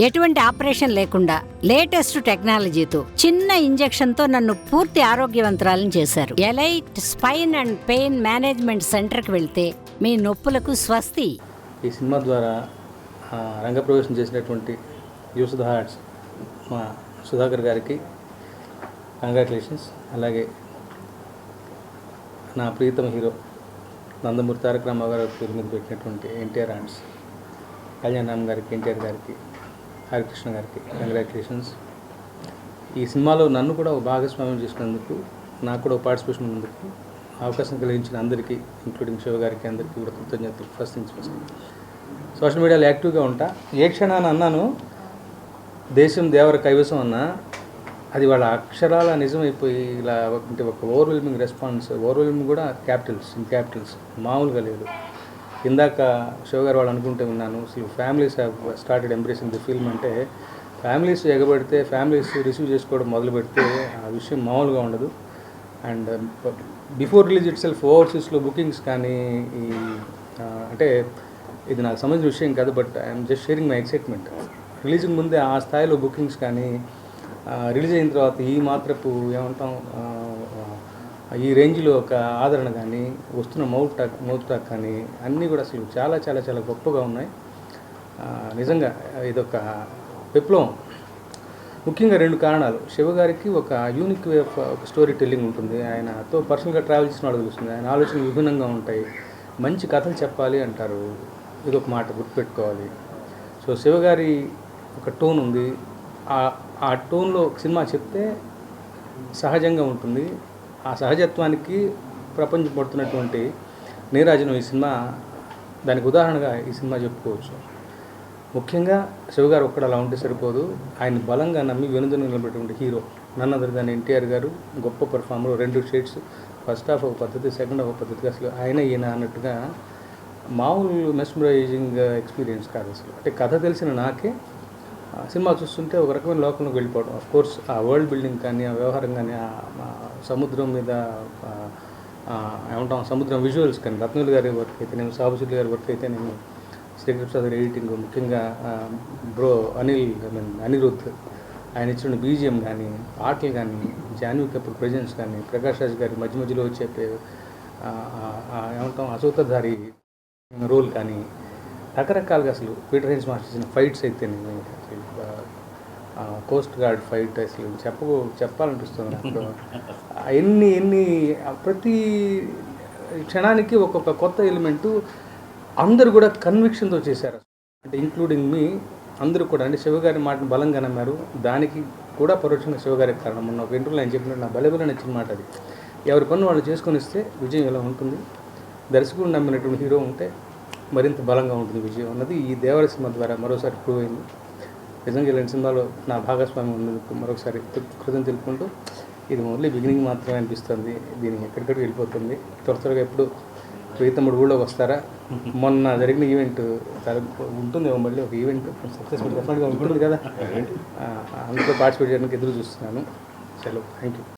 ఎటువంటి ఆపరేషన్ లేకుండా లేటెస్ట్ టెక్నాలజీతో చిన్న ఇంజెక్షన్ తో నన్ను పూర్తి ఆరోగ్యవంతురాలను చేశారు. Elite spine and pain management సెంటర్కి వెళ్తే మీ నొప్పులకు స్వస్తి. ఈ సినిమా ద్వారా రంగప్రవేశం చేసినటువంటి యూస్ ద హార్ట్స్ మా సుధాకర్ గారికి కంగ్రాచులేషన్స్. అలాగే నా ప్రియతమ హీరో నందమూరి తారక రామారావు గారి పేరు మీద పెట్టినటువంటి ఎన్టీఆర్ ఆర్ట్స్ కళ్యాణ్ రామ్ గారికి, ఎన్టీఆర్ గారికి, హరికృష్ణ గారికి కంగ్రాచులేషన్స్. ఈ సినిమాలో నన్ను కూడా ఒక భాగస్వామ్యం చేసినందుకు, నాకు కూడా ఒక పార్టిసిపేషన్ ఉన్నందుకు అవకాశం కలిగించిన అందరికీ, ఇంక్లూడింగ్ శివ గారికి, అందరికీ కూడా కృతజ్ఞతలు. ఫస్ట్ థింగ్స్ ఫస్ట్, సోషల్ మీడియాలో యాక్టివ్గా ఉంటా. ఏ క్షణాన్ని అన్నాను దేశం దేవర కైవసం అన్నా, అది వాళ్ళ అక్షరాల నిజమైపోయి ఇలా అంటే ఒక ఓవర్వెల్మింగ్ రెస్పాన్స్. ఓవర్వెల్మింగ్ కూడా క్యాపిటల్స్ మామూలుగా లేదు. ఇందాక శివ గారు వాళ్ళు అనుకుంటే విన్నాను, అసలు families have started embracing the film అంటే, ఫ్యామిలీస్ ఎగబడితే, ఫ్యామిలీస్ రిసీవ్ చేసుకోవడం మొదలు పెడితే ఆ విషయం మామూలుగా ఉండదు. And before release itself ఓవర్సీస్లో బుకింగ్స్ కానీ ఈ అంటే ఇది నాకు సంబంధించిన విషయం కాదు, but I'm just sharing my excitement. Releasing ముందే ఆ స్థాయిలో బుకింగ్స్ కానీ, రిలీజ్ అయిన తర్వాత ఈ మాత్రపు ఏమంటాం ఈ రేంజ్లో ఒక ఆదరణ కానీ, వస్తున్న మౌత్ టాక్ కానీ అన్నీ కూడా అసలు చాలా చాలా చాలా గొప్పగా ఉన్నాయి. నిజంగా ఇదొక విప్లవం. ముఖ్యంగా 2 కారణాలు. శివ గారికి ఒక యూనిక్ వే ఆఫ్ ఒక స్టోరీ టెల్లింగ్ ఉంటుంది. ఆయనతో పర్సనల్గా ట్రావెల్ చేసిన వాళ్ళు తెలుస్తుంది. ఆయన ఆలోచనలు విభిన్నంగా ఉంటాయి. మంచి కథలు చెప్పాలి అంటారు, ఇదొక మాట గుర్తుపెట్టుకోవాలి. సో శివ గారి ఒక టోన్ ఉంది. ఆ టోన్లో సినిమా చెప్తే సహజంగా ఉంటుంది. ఆ సహజత్వానికి ప్రపంచం పడుతున్నటువంటి నీరాజనం ఈ సినిమా దానికి ఉదాహరణగా ఈ సినిమా చెప్పుకోవచ్చు. ముఖ్యంగా శివగారు ఒక్కడ అలా ఉంటే సరిపోదు. ఆయన బలంగా నమ్మి వెనుదను నిలబెట్టినటువంటి హీరో నన్ను అదర్ దాన్ ఎన్టీఆర్ గారు. గొప్ప పర్ఫార్మర్. 2 షేడ్స్, ఫస్ట్ హాఫ్ ఒక పద్ధతి, సెకండ్ హాఫ్ ఒక పద్ధతి. అసలు ఆయన ఈయన అన్నట్టుగా మామూలు మెస్మరైజింగ్ ఎక్స్పీరియన్స్ కాదు అసలు. అంటే కథ తెలిసిన నాకే సినిమా చూస్తుంటే ఒక రకమైన లోకంలోకి వెళ్ళిపోవడం. ఆఫ్ కోర్స్ ఆ వరల్డ్ బిల్డింగ్ కానీ, ఆ వ్యవహారం కానీ, ఆ సముద్రం మీద ఏమంటాం సముద్రం విజువల్స్ కానీ, రత్నవేలు గారి వర్క్ అయితే నేను, సాబుశెట్టి గారి వర్క్ అయితే నేను, శ్రీకృష్ణ ప్రసాద్ ఎడిటింగ్, ముఖ్యంగా అనిరుద్ధ్ ఆయన ఇచ్చిన బీజిఎం కానీ, పాటలు కానీ, జాన్వీ కపూర్ ప్రెజెన్స్ కానీ, ప్రకాష్ రాజ్ గారి మధ్య మధ్యలో వచ్చే ఏమంటాం అసూతధారి రోల్ కానీ, రకరకాలుగా అసలు పీటర్ హెన్స్ మాస్టర్ చేసిన ఫైట్స్ అయితే నేను కోస్ట్ గార్డ్ ఫైట్ అసలు చెప్పాలనిపిస్తుంది నాకు. ఎన్ని ప్రతి క్షణానికి ఒక్కొక్క కొత్త ఎలిమెంటు అందరూ కూడా కన్విక్షన్తో చేశారు. అంటే ఇంక్లూడింగ్ మీ అందరూ కూడా. అంటే శివగారి మాటను బలంగా నమ్మారు. దానికి కూడా పరోక్షంగా శివగారికి కారణం. మొన్న ఒక ఇంటర్వ్యూలో ఆయన చెప్పినట్టు నా బలబల నచ్చిన మాట అది. ఎవరి పనులు వాళ్ళు చేసుకొని ఇస్తే విజయం ఎలా ఉంటుంది, దర్శకుడు నమ్మినటువంటి హీరో ఉంటే మరింత బలంగా ఉంటుంది విజయం అన్నది ఈ దేవర సినిమా ద్వారా మరోసారి ప్రూవ్ అయింది. నిజంగా ఇలాంటి సినిమాలో నా భాగస్వామ్యం ఉన్నందుకు మరొకసారి కృతజ్ఞతలు తెలుపుకుంటూ, ఇది ఓన్లీ బిగినింగ్ మాత్రమే అనిపిస్తుంది. దీనికి ఎక్కడికక్కడికి వెళ్ళిపోతుంది. త్వరగా ఎప్పుడు ప్రీతముడు ఊళ్ళోకి వస్తారా? మొన్న జరిగిన ఈవెంట్ ఉంటుంది, మళ్ళీ ఒక ఈవెంట్ సక్సెస్ఫుల్ డెఫినెట్గా ఉంటుంది కదా, అందులో పార్టిసిపేట్ చేయడానికి ఎదురు చూస్తున్నాను. సెలవు. Thank you.